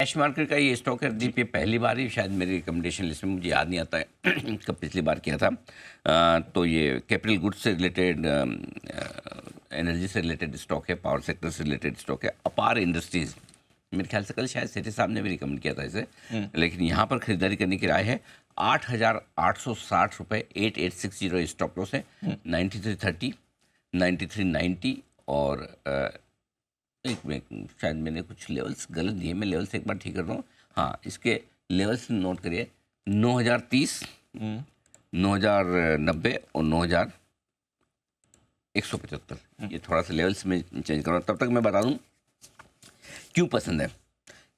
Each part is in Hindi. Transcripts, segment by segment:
कैश मार्केट का ये स्टॉक है दीप, ये पहली बार ही शायद मेरी रिकमेंडेशन लिस्ट में, मुझे याद नहीं आता है कब पिछली बार किया था। तो ये कैपिटल गुड्स से रिलेटेड, एनर्जी से रिलेटेड स्टॉक है, पावर सेक्टर से रिलेटेड स्टॉक है। अपार इंडस्ट्रीज़, मेरे ख्याल से कल शायद सेठी साहब ने भी रिकमेंड किया था इसे, लेकिन यहाँ पर खरीदारी करने की राय है। 8,860 रुपये 8860 स्टॉप लॉस है। 9330, 9390 और एक मिनट, शायद मैंने कुछ लेवल्स गलत दिए, मैं लेवल्स एक बार ठीक कर रहा हूँ। हाँ, इसके लेवल्स नोट करिए, 9030, 9090 और 9175। ये थोड़ा सा लेवल्स में चेंज कर रहा हूँ। तब तक मैं बता दूँ क्यों पसंद है।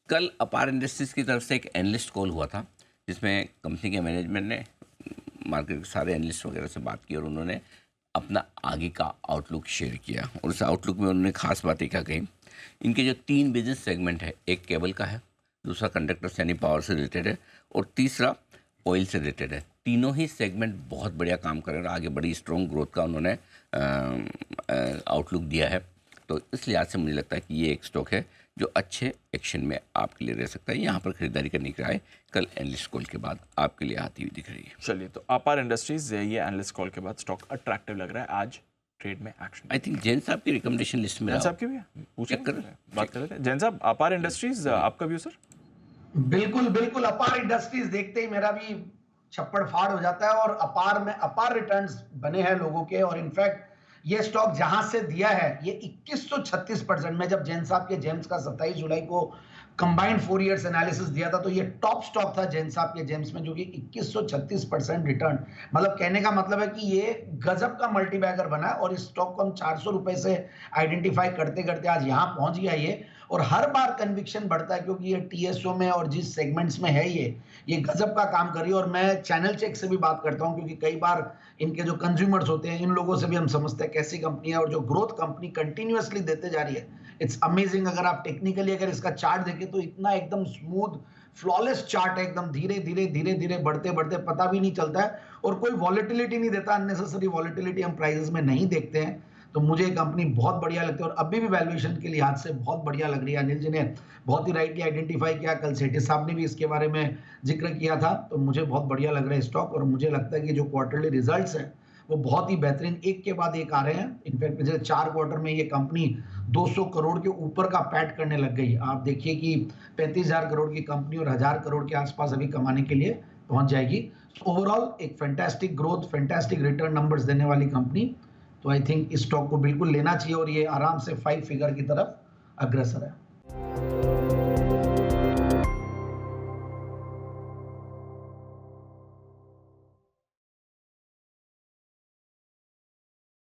कल अपार इंडस्ट्रीज़ की तरफ से एक एनालिस्ट कॉल हुआ था, जिसमें कंपनी के मैनेजमेंट ने मार्केट के सारे एनालिस्ट वगैरह से बात की और उन्होंने अपना आगे का आउटलुक शेयर किया। और उस आउटलुक में उन्होंने खास बातें क्या कही। इनके जो 3 बिजनेस सेगमेंट है, एक केबल का है, दूसरा कंडक्टर्स यानी पावर से रिलेटेड है, और तीसरा ऑयल से रिलेटेड है। तीनों ही सेगमेंट बहुत बढ़िया काम कर रहे हैं और आगे बड़ी स्ट्रॉन्ग ग्रोथ का उन्होंने आउटलुक दिया है। तो इस लिहाज से मुझे लगता है कि ये एक स्टॉक है जो अच्छे एक्शन में आपके लिए रह सकता है। यहाँ पर खरीदारी करने की राय कल एनालिस्ट कॉल के बाद आपके लिए आती हुई दिख रही है। चलिए, तो अपार इंडस्ट्रीज, ये एनालिस्ट कॉल के बाद स्टॉक अट्रैक्टिव लग रहा है, आज ट्रेड में एक्शन। आई थिंक जैन साहब की रिकमेंडेशन लिस्ट में, जैन साहब की भी है, पूछे बात कर रहे थे। जैन साहब, अपार इंडस्ट्रीज, आपका व्यू सर? बिल्कुल बिल्कुल, अपार इंडस्ट्रीज देखते ही मेरा भी छप्पड़ फाड़ हो जाता है। और अपार में अपार रिटर्न्स बने हैं लोगों के, और इनफैक्ट ये स्टॉक जहां से दिया है ये 2136% में, जब जैन साहब के जेम्स का 27 जुलाई को कंबाइंड 4 इयर्स एनालिसिस दिया था, तो ये टॉप स्टॉक था जैन साहब के जेम्स में, जो कि 2136% रिटर्न, मतलब कहने का मतलब है कि ये गजब का मल्टीबैगर बना है। और इस स्टॉक को हम 400 रुपए से आइडेंटिफाई करते करते आज यहां पहुंच गया ये। और हर बार कन्विक्शन बढ़ता है, क्योंकि ये टीएसओ में और जिस सेगमेंट्स में है ये गजब का काम कर रही है। और मैं चैनल चेक से भी बात करता हूं, क्योंकि कई बार इनके जो कंज्यूमर्स होते हैं, इन लोगों से भी हम समझते हैं कैसी कंपनी है, और जो ग्रोथ कंपनी कंटिन्यूअसली देते जा रही है, इट्स अमेजिंग। अगर आप टेक्निकली अगर इसका चार्ट देखें तो इतना एकदम स्मूथ फ्लॉलेस चार्ट है, एकदम धीरे धीरे धीरे धीरे बढ़ते बढ़ते पता भी नहीं चलता है, और कोई वॉलेटिलिटी नहीं देता। अननेसेसरी वॉलेटिलिटी हम प्राइसेस में नहीं देखते हैं। तो मुझे ये कंपनी बहुत बढ़िया लगती है, और अभी भी वैल्यूएशन के लिहाज से बहुत बढ़िया लग रही है। अनिल जी ने बहुत ही राइटली आइडेंटिफाई किया, कल सेठी साहब ने भी इसके बारे में जिक्र किया था। तो मुझे बहुत बढ़िया लग रहा है स्टॉक, और मुझे लगता है कि जो क्वार्टरली रिजल्ट्स हैं वो बहुत ही बेहतरीन एक के बाद एक आ रहे हैं। इनफैक्ट पिछले 4 क्वार्टर में ये कंपनी 200 करोड़ के ऊपर का पैट करने लग गई। आप देखिए कि 35,000 करोड़ की कंपनी और 1,000 करोड़ के आसपास अभी कमाने के लिए पहुंच जाएगी। ओवरऑल एक fantastic growth, fantastic return numbers देने वाली कंपनी। तो आई थिंक इस स्टॉक को बिल्कुल लेना चाहिए, और ये आराम से 5 फिगर की तरफ अग्रसर है।